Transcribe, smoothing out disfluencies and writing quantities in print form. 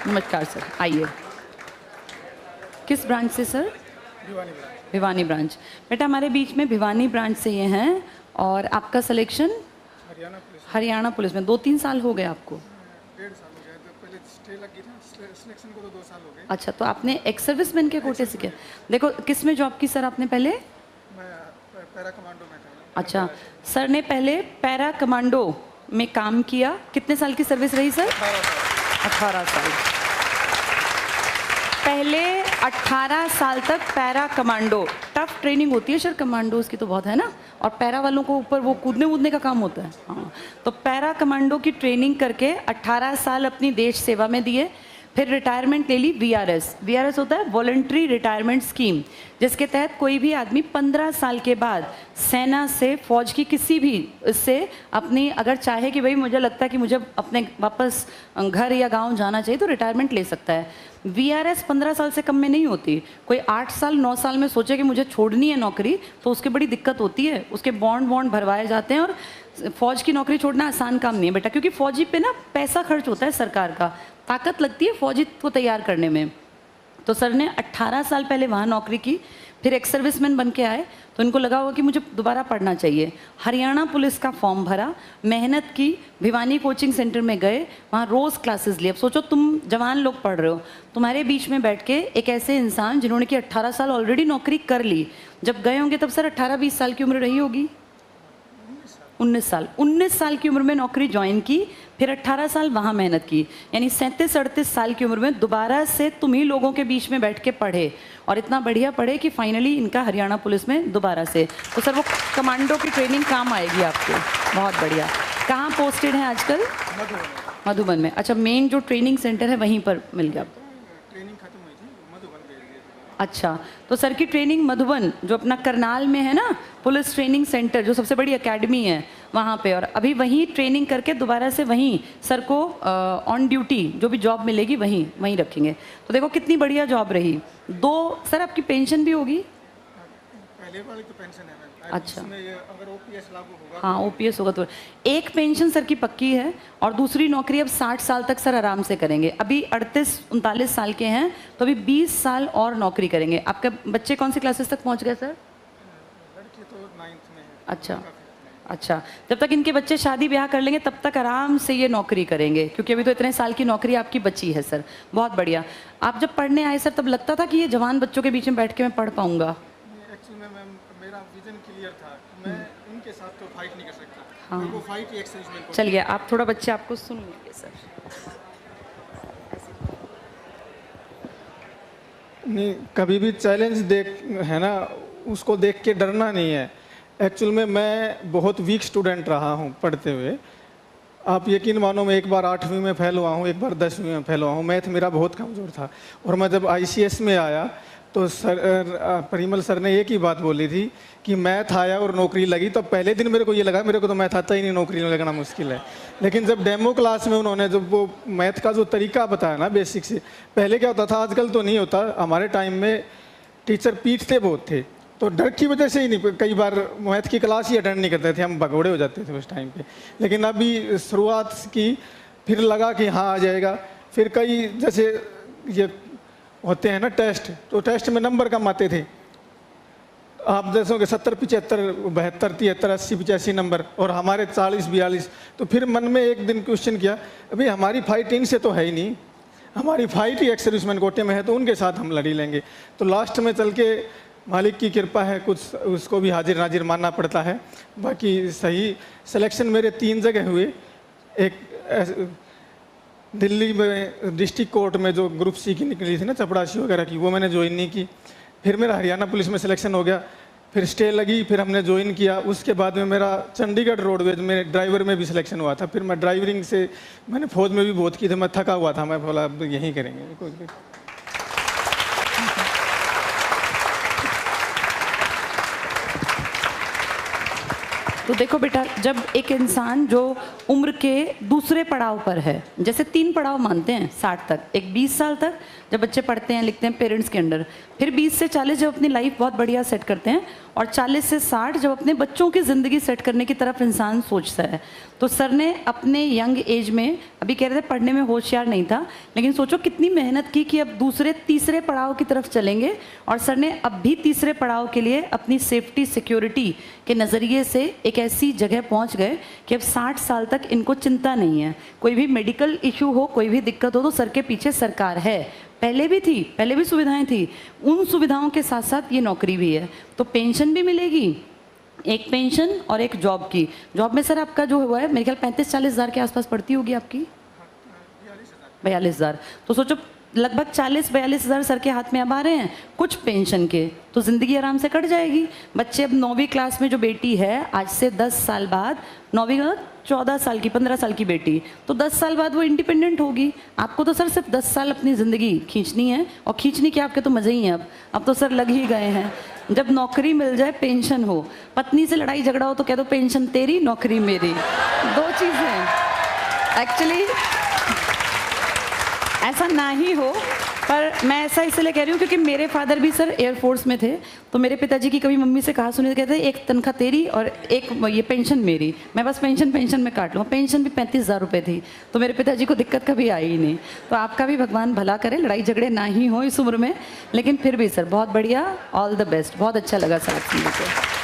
नमस्कार सर, आइए। किस ब्रांच से सर? भिवानी ब्रांच। बेटा हमारे बीच में भिवानी ब्रांच से ये हैं और आपका सिलेक्शन हरियाणा पुलिस में 2-3 साल हो गए आपको? 1.5 साल हो गया। तो पहले स्टे लगी था, सिलेक्शन को तो 2 साल हो गए। अच्छा, तो आपने एक्स सर्विसमैन के कोटे से किया? देखो किस में जॉब की सर आपने पहले? मैं पैरा कमांडो में था। अच्छा, सर ने पहले पैरा कमांडो में काम किया। कितने साल की सर्विस रही सर? 18 साल। पहले 18 साल तक पैरा कमांडो। टफ ट्रेनिंग होती है सर कमांडोज की तो बहुत, है ना? और पैरा वालों को ऊपर वो कूदने वूदने का काम होता है। हाँ, तो पैरा कमांडो की ट्रेनिंग करके 18 साल अपनी देश सेवा में दिए। फिर रिटायरमेंट ले ली वीआरएस। वीआरएस होता है वॉलंटरी रिटायरमेंट स्कीम, जिसके तहत कोई भी आदमी 15 साल के बाद सेना से, फौज की किसी भी इससे अपनी, अगर चाहे कि भाई मुझे लगता है कि मुझे अपने वापस घर या गांव जाना चाहिए तो रिटायरमेंट ले सकता है। वीआरएस 15 साल से कम में नहीं होती। कोई 8 साल 9 साल में सोचे कि मुझे छोड़नी है नौकरी तो उसकी बड़ी दिक्कत होती है। उसके बॉन्ड भरवाए जाते हैं और फौज की नौकरी छोड़ना आसान काम नहीं है बेटा, क्योंकि फौजी पे ना पैसा खर्च होता है सरकार का, ताकत लगती है फौजी को तैयार करने में। तो सर ने 18 साल पहले वहाँ नौकरी की, फिर एक्स सर्विसमैन बन के आए तो इनको लगा हुआ कि मुझे दोबारा पढ़ना चाहिए। हरियाणा पुलिस का फॉर्म भरा, मेहनत की, भिवानी कोचिंग सेंटर में गए, वहाँ रोज़ क्लासेस लिए। अब सोचो तुम जवान लोग पढ़ रहे हो, तुम्हारे बीच में बैठ के एक ऐसे इंसान जिन्होंने कि 18 साल ऑलरेडी नौकरी कर ली, जब गए होंगे तब सर 18-20 साल की उम्र रही होगी। 19 साल की उम्र में नौकरी ज्वाइन की, फिर 18 साल वहाँ मेहनत की, यानी 37-38 साल की उम्र में दोबारा से तुम ही लोगों के बीच में बैठ के पढ़े और इतना बढ़िया पढ़े कि फाइनली इनका हरियाणा पुलिस में दोबारा से। तो सर वो कमांडो की ट्रेनिंग काम आएगी आपको। बहुत बढ़िया। कहाँ पोस्टेड हैं आजकल? मधुबन में। अच्छा, मेन जो ट्रेनिंग सेंटर है वहीं पर मिल गया आपको? ट्रेनिंग खत्म हुई थी, मधुबन गई थी। अच्छा, तो सर की ट्रेनिंग मधुबन जो अपना करनाल में है ना, पुलिस ट्रेनिंग सेंटर जो सबसे बड़ी एकेडमी है वहाँ पे, और अभी वहीं ट्रेनिंग करके दोबारा से वहीं सर को ऑन ड्यूटी जो भी जॉब मिलेगी वहीं रखेंगे। तो देखो कितनी बढ़िया जॉब रही। सर आपकी पेंशन भी होगी? पहले वाली तो पेंशन है मैम। अच्छा, अगर ओपीएस लागू होगा, हाँ ओपीएस होगा तो एक पेंशन सर की पक्की है और दूसरी नौकरी अब 60 साल तक सर आराम से करेंगे। अभी 38-39 साल के हैं तो अभी 20 साल और नौकरी करेंगे। आपके बच्चे कौन सी क्लासेस तक पहुंच गए सर? लड़की तो 9th में है। अच्छा अच्छा, जब तक इनके बच्चे शादी ब्याह कर लेंगे तब तक आराम से ये नौकरी करेंगे, क्योंकि अभी तो इतने साल की नौकरी आपकी बची है सर। बहुत बढ़िया। आप जब पढ़ने आए सर तब लगता था कि ये जवान बच्चों के बीच में बैठ के मैं पढ़ पाऊंगा? एक्चुअली में मैम मेरा विजन क्लियर था, मैं उनके साथ तो फाइट नहीं कर सकता। हाँ। वो फाइट ही एक्सरसाइज में। चलिए आप थोड़ा बच्चे आपको सुन लीजिए सर। नहीं, कभी भी चैलेंज देख है ना, उसको देख के डरना नहीं है। एक्चुअल में मैं बहुत वीक स्टूडेंट रहा हूँ पढ़ते हुए। आप यकीन मानो, मैं एक बार 8वीं में फेल हुआ हूँ, एक बार 10वीं में फेल हुआ हूँ। मैथ मेरा बहुत कमज़ोर था। और मैं जब आईसीएस में आया तो परिमल सर ने एक ही बात बोली थी कि मैथ आया और नौकरी लगी। तो पहले दिन मेरे को ये लगा मेरे को तो मैथ आता ही नहीं, नौकरी में लगना मुश्किल है। लेकिन जब डेमो क्लास में उन्होंने जब वो मैथ का जो तरीका बताया ना बेसिक से, पहले क्या होता था, आजकल तो नहीं होता, हमारे टाइम में टीचर पीटते बहुत थे, तो डर की वजह से ही नहीं, कई बार मैथ की क्लास ही अटेंड नहीं करते थे, हम भगोड़े हो जाते थे उस टाइम पे। लेकिन अभी शुरुआत की, फिर लगा कि हाँ आ जाएगा। फिर कई जैसे ये होते हैं ना टेस्ट, तो टेस्ट में नंबर कम आते थे। आप जैसों के 70, 75, 72, 73, 80, 85 नंबर, और हमारे 40, 42। तो फिर मन में एक दिन क्वेश्चन किया, अभी हमारी फाइट इनसे तो है ही नहीं, हमारी फाइट ही एक्स सर्विसमैन कोटे में है, तो उनके साथ हम लड़ी लेंगे। तो लास्ट में चल के मालिक की कृपा है, कुछ उसको भी हाजिर नाजिर मानना पड़ता है। बाकी सही सिलेक्शन मेरे 3 जगह हुए। एक दिल्ली में डिस्ट्रिक्ट कोर्ट में जो ग्रुप सी की निकली थी ना, चपड़ासी वगैरह की, वो मैंने ज्वाइन नहीं की। फिर मेरा हरियाणा पुलिस में सिलेक्शन हो गया, फिर स्टे लगी, फिर हमने ज्वाइन किया। उसके बाद में मेरा चंडीगढ़ रोडवेज में ड्राइवर में भी सिलेक्शन हुआ था। फिर मैं ड्राइवरिंग से, मैंने फौज में भी बहुत की थी, मैं थका हुआ था, मैं बोला अब यहीं करेंगे। तो देखो बेटा, जब एक इंसान जो उम्र के दूसरे पड़ाव पर है, जैसे 3 पड़ाव मानते हैं 60 तक, एक 20 साल तक जब बच्चे पढ़ते हैं लिखते हैं पेरेंट्स के अंडर, फिर 20 से 40 जब अपनी लाइफ बहुत बढ़िया सेट करते हैं, और 40 से 60 जब अपने बच्चों की ज़िंदगी सेट करने की तरफ इंसान सोचता है। तो सर ने अपने यंग एज में, अभी कह रहे थे पढ़ने में होशियार नहीं था, लेकिन सोचो कितनी मेहनत की कि अब दूसरे तीसरे पड़ाव की तरफ चलेंगे, और सर ने अब भी तीसरे पड़ाव के लिए अपनी सेफ्टी सिक्योरिटी के नज़रिए से एक ऐसी जगह पहुंच गए कि अब 60 साल तक इनको चिंता नहीं है। कोई भी मेडिकल इशू हो, कोई भी दिक्कत हो, तो सर के पीछे सरकार है। पहले भी थी, पहले भी सुविधाएं थी, उन सुविधाओं के साथ साथ ये नौकरी भी है। तो पेंशन भी मिलेगी, एक पेंशन और एक जॉब की। जॉब में सर आपका जो हुआ है मेरे ख्याल 35-40 हज़ार के आसपास पड़ती होगी आपकी, 42 हज़ार। तो सोचो लगभग 40-42 हज़ार सर के हाथ में अब आ रहे हैं कुछ पेंशन के, तो ज़िंदगी आराम से कट जाएगी। बच्चे अब 9वीं क्लास में जो बेटी है, आज से 10 साल बाद, 9वीं का 14 साल की, 15 साल की बेटी, तो 10 साल बाद वो इंडिपेंडेंट होगी। आपको तो सर सिर्फ 10 साल अपनी ज़िंदगी खींचनी है, और खींचने के आपके तो मज़े ही हैं। अब तो सर लग ही गए हैं। जब नौकरी मिल जाए, पेंशन हो, पत्नी से लड़ाई झगड़ा हो तो कह दो पेंशन तेरी नौकरी मेरी, 2 चीज़ें हैं। एक्चुअली ऐसा ना ही हो, पर मैं ऐसा इसलिए कह रही हूँ क्योंकि मेरे फादर भी सर एयरफोर्स में थे, तो मेरे पिताजी की कभी मम्मी से कहा सुनी, कहते एक तनख्वाह तेरी और एक ये पेंशन मेरी, मैं बस पेंशन में काट लूँ। पेंशन भी 35,000 रुपये थी, तो मेरे पिताजी को दिक्कत कभी आई ही नहीं। तो आपका भी भगवान भला करे, लड़ाई झगड़े ना ही हो इस उम्र में, लेकिन फिर भी सर बहुत बढ़िया, ऑल द बेस्ट, बहुत अच्छा लगा सर आपसे।